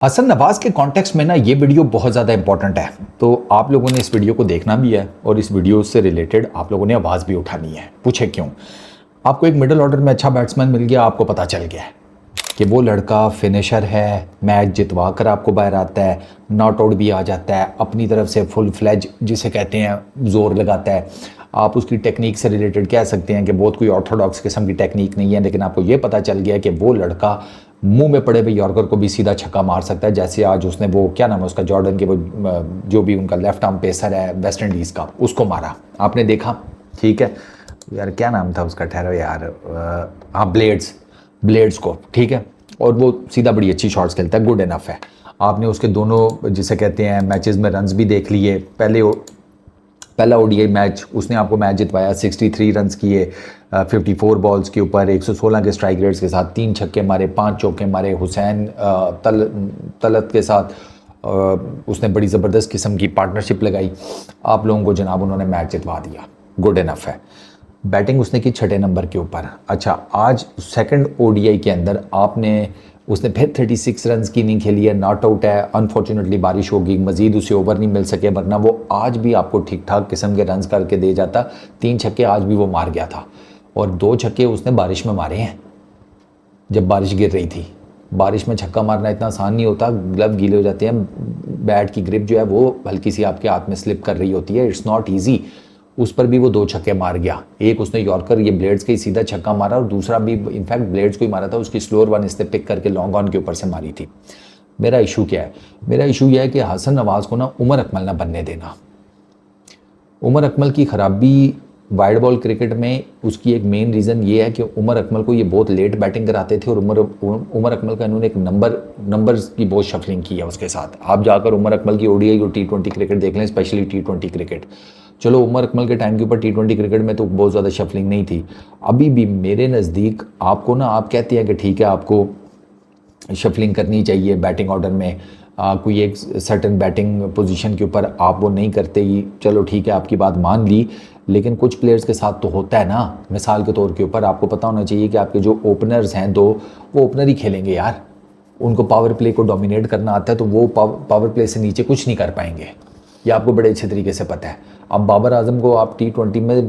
हसन नवाज के कॉन्टेक्स्ट में ना ये वीडियो बहुत ज़्यादा इंपॉर्टेंट है, तो आप लोगों ने इस वीडियो को देखना भी है और इस वीडियो से रिलेटेड आप लोगों ने आवाज़ भी उठानी है। पूछे क्यों? आपको एक मिडिल ऑर्डर में अच्छा बैट्समैन मिल गया, आपको पता चल गया है कि वो लड़का फिनिशर है, मैच जितवा कर आपको बाहर आता है, नॉट आउट भी आ जाता है, अपनी तरफ से फुल फ्लेज जिसे कहते हैं जोर लगाता है। आप उसकी टेक्निक से रिलेटेड कह सकते हैं कि बहुत कोई ऑर्थोडॉक्स किस्म की टेक्निक नहीं है, लेकिन आपको ये पता चल गया कि वो लड़का मुंह में पड़े हुए यॉर्कर को भी सीधा छक्का मार सकता है। जैसे आज उसने वो क्या नाम है उसका, जॉर्डन के वो जो भी उनका लेफ्ट आर्म पेसर है वेस्ट इंडीज़ का, उसको मारा, आपने देखा। ठीक है यार, क्या नाम था उसका, ठहरो यार, हाँ ब्लेड्स को, ठीक है। और वो सीधा बड़ी अच्छी शॉट्स खेलता है, गुड इनफ है। आपने उसके दोनों जिसे कहते हैं मैचेस में रन्स भी देख लिए। पहला ओडीआई मैच उसने आपको मैच जितवाया, 63 रन्स किए 54 बॉल्स के ऊपर, 116 के स्ट्राइक रेट्स के साथ, 3 छक्के मारे, 5 चौके मारे। हुसैन तलत के साथ उसने बड़ी ज़बरदस्त किस्म की पार्टनरशिप लगाई। आप लोगों को जनाब उन्होंने मैच जितवा दिया, गुड इनफ है। बैटिंग उसने की 6 नंबर के ऊपर। अच्छा, आज सेकंड ओडीआई के अंदर उसने फिर 36 रन्स की इनिंग खेली है, नॉट आउट है। अनफॉर्चुनेटली बारिश होगी, मजीद उसे ओवर नहीं मिल सके, वरना वो आज भी आपको ठीक ठाक किस्म के रन्स करके दे जाता। 3 छक्के आज भी वो मार गया था, और 2 छक्के उसने बारिश में मारे हैं, जब बारिश गिर रही थी। बारिश में छक्का मारना इतना आसान नहीं होता, ग्लव गीले हो जाते हैं, बैट की ग्रिप जो है वो हल्की सी आपके हाथ में स्लिप कर रही होती है, इट्स नॉट ईजी। उस पर भी वो 2 छक्के मार गया। एक उसने यॉर्कर ये ब्लेड्स के ही सीधा छक्का मारा, और दूसरा भी इनफैक्ट ब्लेड्स को ही मारा था, उसकी स्लोअर वन इसने पिक करके लॉन्ग ऑन के ऊपर से मारी थी। मेरा इशू क्या है? मेरा इशू यह है कि हसन नवाज को ना उमर अकमल ना बनने देना। उमर अकमल की ख़राबी वाइड बॉल क्रिकेट में उसकी एक मेन रीज़न ये है कि उमर अकमल को ये बहुत लेट बैटिंग कराते थे, और उमर अकमल का इन्होंने एक नंबर्स की बहुत शफलिंग की है उसके साथ। आप जाकर उमर अकमल की ओडीआई और T20 क्रिकेट देख लें, स्पेशली T20 क्रिकेट। चलो उमर अकमल के टाइम के ऊपर T20 क्रिकेट में तो बहुत ज़्यादा शफलिंग नहीं थी। अभी भी मेरे नज़दीक आपको ना, आप कहते हैं कि ठीक है आपको शफलिंग करनी चाहिए बैटिंग ऑर्डर में, कोई एक सर्टन बैटिंग पोजीशन के ऊपर आप वो नहीं करते ही, चलो ठीक है आपकी बात मान ली, लेकिन कुछ प्लेयर्स के साथ तो होता है ना। मिसाल के तौर के ऊपर आपको पता होना चाहिए कि आपके जो ओपनर्स हैं वो ओपनर ही खेलेंगे यार, उनको पावर प्ले को डोमिनेट करना आता है, तो वो पावर प्ले से नीचे कुछ नहीं कर पाएंगे, ये आपको बड़े अच्छे तरीके से पता है। अब बाबर आजम को आप T20 में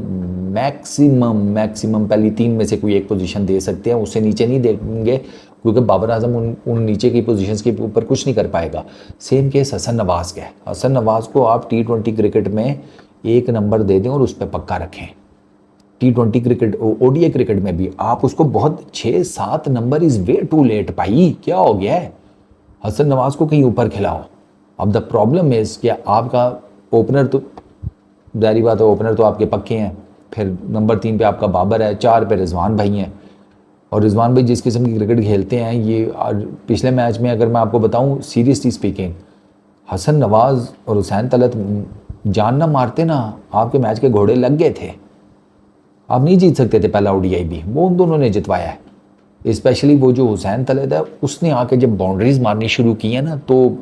मैक्सिमम पहली 3 में से कोई एक पोजीशन दे सकते हैं, उससे नीचे नहीं देंगे, क्योंकि बाबर आजम उन नीचे की पोजीशंस के ऊपर कुछ नहीं कर पाएगा। सेम केस हसन नवाज का है। हसन नवाज को आप T20 क्रिकेट में 1 नंबर दे दें और उस पर पक्का रखें। T20 क्रिकेट, ओडीआई क्रिकेट में भी आप उसको बहुत 6-7 number is way too late भाई, क्या हो गया है? हसन नवाज को कहीं ऊपर खिलाओ। अब द प्रॉब्लम इज़ कि आपका ओपनर तो जारी बात है, ओपनर तो आपके पक्के हैं, फिर नंबर 3 पे आपका बाबर है, 4 पे रिजवान भाई हैं। और रिजवान भाई जिस किस्म की क्रिकेट खेलते हैं, ये पिछले मैच में अगर मैं आपको बताऊं सीरियसली स्पीकिंग, हसन नवाज और हुसैन तलत जान ना मारते ना, आपके मैच के घोड़े लग गए थे, आप नहीं जीत सकते थे पहला ओडीआई भी, वो उन दोनों ने जितवाया है। स्पेशली वो जो हुसैन तलत है, उसने आके जब बाउंड्रीज मारनी शुरू की है ना, तो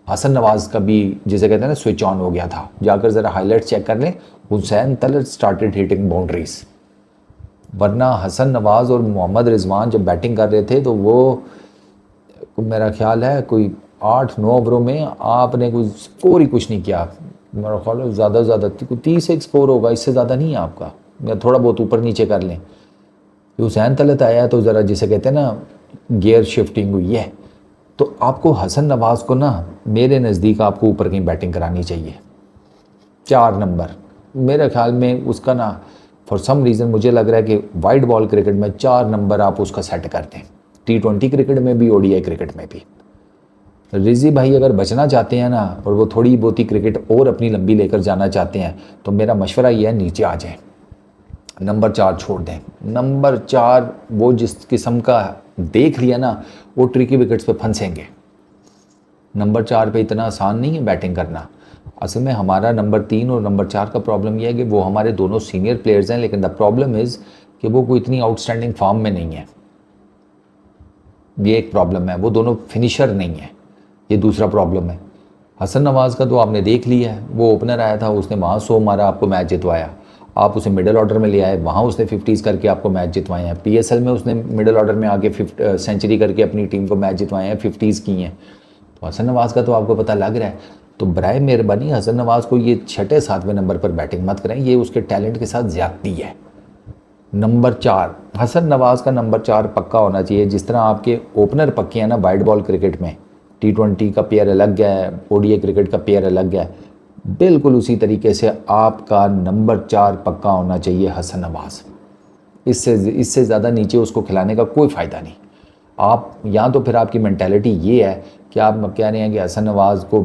हसन नवाज का भी जिसे कहते हैं ना स्विच ऑन हो गया था। जाकर ज़रा हाईलाइट्स चेक कर लें, Hussain Talat started hitting boundaries, वरना हसन नवाज और मोहम्मद रिजवान जब बैटिंग कर रहे थे तो वो मेरा ख्याल है कोई 8-9 ओवरों में आपने कोई स्कोर ही कुछ नहीं किया। मेरा ख्याल है ज़्यादा से ज़्यादा 30 एक स्कोर होगा, इससे ज़्यादा नहीं है आपका, या थोड़ा बहुत ऊपर नीचे कर लें। हुसैन तलत आया तो ज़रा जिसे कहते हैं ना गियर शिफ्टिंग हुई है। तो आपको हसन नवाज को ना मेरे नज़दीक आपको ऊपर कहीं बैटिंग करानी चाहिए, 4 नंबर मेरे ख्याल में उसका ना, फॉर सम रीज़न मुझे लग रहा है कि वाइड बॉल क्रिकेट में 4 नंबर आप उसका सेट कर दें, T20 क्रिकेट में भी ओडीआई क्रिकेट में भी। रिजी भाई अगर बचना चाहते हैं ना, और वो थोड़ी बहुत ही क्रिकेट और अपनी लंबी लेकर जाना चाहते हैं, तो मेरा मशवरा ये है नीचे आ जाएं, नंबर 4 छोड़ दें। नंबर 4 वो जिस किस्म का देख लिया ना, वो ट्रिकी विकेट्स पे फंसेंगे। नंबर 4 पे इतना आसान नहीं है बैटिंग करना। असल में हमारा नंबर 3 और नंबर 4 का प्रॉब्लम यह है कि वो हमारे दोनों सीनियर प्लेयर्स हैं, लेकिन द प्रॉब्लम इज़ कि वो कोई इतनी आउटस्टैंडिंग फॉर्म में नहीं है, ये एक प्रॉब्लम है। वो दोनों फिनिशर नहीं है, ये दूसरा प्रॉब्लम है। हसन नवाज़ का तो आपने देख लिया है, वो ओपनर आया था, उसने वहाँ 100 मारा, आपको मैच जितवाया। आप उसे मिडिल ऑर्डर में ले आए, वहाँ उसने 50s करके आपको मैच जितवाए हैं। PSL में उसने मिडिल ऑर्डर में आके सेंचुरी करके अपनी टीम को मैच जितवाए हैं, 50s की हैं। तो हसन नवाज़ का तो आपको पता लग रहा है। तो बराए मेहरबानी हसन नवाज़ को ये 6-7वें नंबर पर बैटिंग मत करें, ये उसके टैलेंट के साथ ज़्यादती है। नंबर 4 हसन नवाज़ का नंबर 4 पक्का होना चाहिए। जिस तरह आपके ओपनर पक्के हैं ना वाइड बॉल क्रिकेट में, T20 का पेयर अलग है, ODI क्रिकेट का पेयर अलग है, बिल्कुल उसी तरीके से आपका नंबर 4 पक्का होना चाहिए हसन नवाज़। इससे ज़्यादा नीचे उसको खिलाने का कोई फ़ायदा नहीं। आप या तो फिर आपकी मेंटालिटी ये है कि आप कह रहे हैं कि हसन नवाज़ को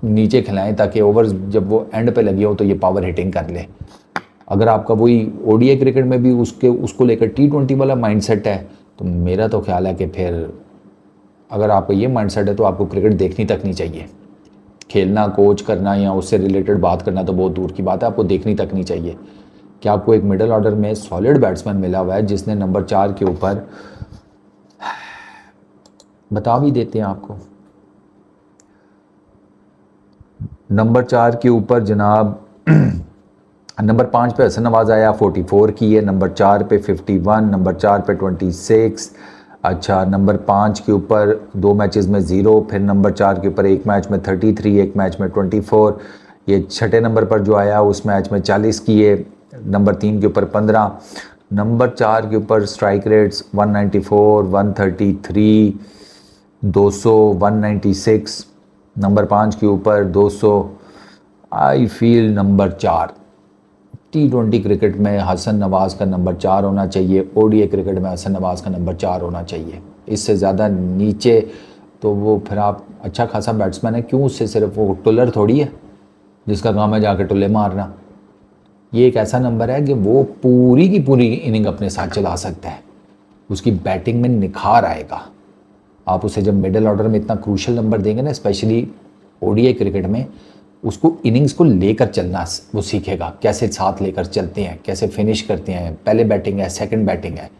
नीचे खिलाएं ताकि ओवर जब वो एंड पे लगी हो तो ये पावर हिटिंग कर ले। अगर आपका वही ODI क्रिकेट में भी उसको लेकर T20 वाला माइंडसेट है तो मेरा तो ख्याल है कि फिर अगर आपका ये माइंडसेट है तो आपको क्रिकेट देखनी तक नहीं चाहिए। खेलना, कोच करना या उससे रिलेटेड बात करना तो बहुत दूर की बात है, आपको देखनी तक नहीं चाहिए कि आपको एक मिडिल ऑर्डर में सॉलिड बैट्समैन मिला हुआ है जिसने नंबर 4 के ऊपर, बता भी देते हैं आपको, नंबर 4 के ऊपर जनाब नंबर 5 पे हसन नवाज़ आया 44 की है, नंबर 4 पे 51, नंबर 4 पे 26, अच्छा नंबर 5 के ऊपर 2 मैचेस में 0, फिर नंबर 4 के ऊपर एक मैच में 33, एक मैच में 24, ये छठे नंबर पर जो आया उस मैच में 40 की है, नंबर 3 के ऊपर 15, नंबर 4 के ऊपर स्ट्राइक रेट्स 194, 133, 200, 196, नंबर 5 के ऊपर 200। I feel number 4 T20 cricket में हसन नवाज़ का नंबर 4 होना चाहिए, ODI क्रिकेट में हसन नवाज़ का नंबर 4 होना चाहिए। इससे ज़्यादा नीचे तो वो फिर आप अच्छा खासा बैट्समैन है, क्यों उससे सिर्फ वो टुलर थोड़ी है जिसका काम है जाके टुल्ले मारना। ये एक ऐसा नंबर है कि वो पूरी की पूरी इनिंग अपने साथ चला सकता है, उसकी बैटिंग में निखार आएगा। आप उसे जब मिडिल ऑर्डर में इतना क्रूशल नंबर देंगे ना, स्पेशली ODI क्रिकेट में, उसको इनिंग्स को लेकर चलना वो सीखेगा, कैसे साथ लेकर चलते हैं, कैसे फिनिश करते हैं, पहले बैटिंग है सेकंड बैटिंग है।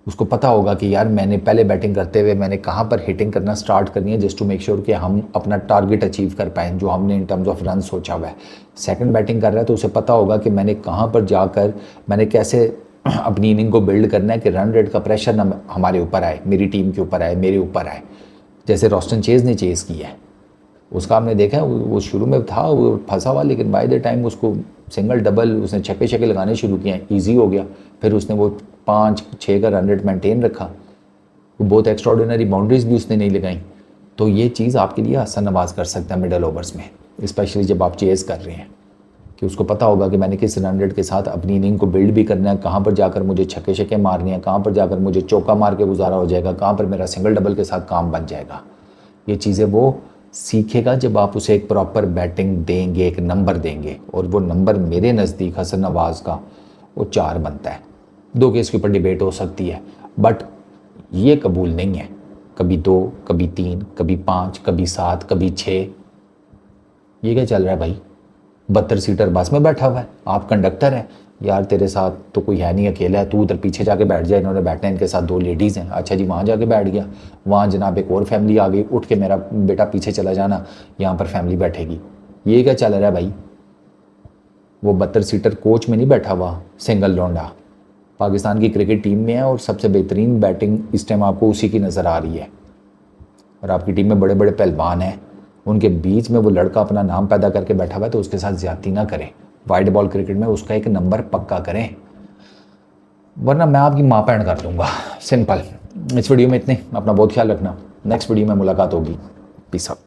उसको पता होगा कि यार मैंने पहले बैटिंग करते हुए मैंने कहाँ पर हिटिंग करना स्टार्ट करनी है जस्ट टू मेक श्योर कि हम अपना टारगेट अचीव कर पाएँ जो हमने इन टर्म्स ऑफ रन सोचा हुआ है। सेकंड बैटिंग कर रहा है तो उसे पता होगा कि मैंने कहाँ पर जाकर मैंने कैसे अपनी इनिंग को बिल्ड करना है कि रन रेट का प्रेशर ना हमारे ऊपर आए, मेरी टीम के ऊपर आए, मेरे ऊपर आए, जैसे रॉस्टन चेज़ ने चेज़ किया है। उसका हमने देखा है वो शुरू में था वो फंसा हुआ, लेकिन बाय द टाइम उसको सिंगल डबल उसने छक्के लगाने शुरू किए हैं, ईजी हो गया। फिर उसने वो 5-6 का रन रेट मेंटेन रखा, वो बहुत एक्स्ट्राऑर्डिनरी बाउंड्रीज भी उसने नहीं लगाई। तो ये चीज़ आपके लिए हसन नवाज़ कर सकता है मिडल ओवर्स में, स्पेशली जब आप चेज़ कर रहे हैं, कि उसको पता होगा कि मैंने किस रन रेट के साथ अपनी इनिंग को बिल्ड भी करना है, कहाँ पर जाकर मुझे छक्के मारने हैं, कहाँ पर जाकर मुझे चौका मार के गुजारा हो जाएगा, कहाँ पर मेरा सिंगल डबल के साथ काम बन जाएगा। ये चीज़ें वो सीखेगा जब आप उसे एक प्रॉपर बैटिंग देंगे, एक नंबर देंगे, और वो नंबर मेरे नज़दीक हसन नवाज़ का वो 4 बनता है। 2 के इसके ऊपर डिबेट हो सकती है, बट ये कबूल नहीं है कभी 2, कभी 3, कभी 5, कभी 7, कभी 6। ये क्या चल रहा है भाई? 72 सीटर बस में बैठा हुआ है, आप कंडक्टर हैं यार, तेरे साथ तो कोई है नहीं, अकेला है, तू उधर पीछे जाके बैठ जाए, इन्होंने बैठना है, इनके साथ 2 लेडीज़ हैं। अच्छा जी, वहाँ जाके बैठ गया, वहाँ जनाब एक और फैमिली आ गई, उठ के मेरा बेटा पीछे चला जाना, यहाँ पर फैमिली बैठेगी। ये क्या चल रहा है भाई? वो 72 सीटर कोच में नहीं बैठा हुआ सिंगल लौंडा, पाकिस्तान की क्रिकेट टीम में है और सबसे बेहतरीन बैटिंग इस टाइम आपको उसी की नज़र आ रही है। और आपकी टीम में बड़े बड़े पहलवान हैं, उनके बीच में वो लड़का अपना नाम पैदा करके बैठा हुआ है, तो उसके साथ ज़्यादती ना करें। वाइड बॉल क्रिकेट में उसका एक नंबर पक्का करें, वरना मैं आपकी माँ पैंट कर दूंगा। सिंपल। इस वीडियो में इतने, अपना बहुत ख्याल रखना, नेक्स्ट वीडियो में मुलाकात होगी। Peace out.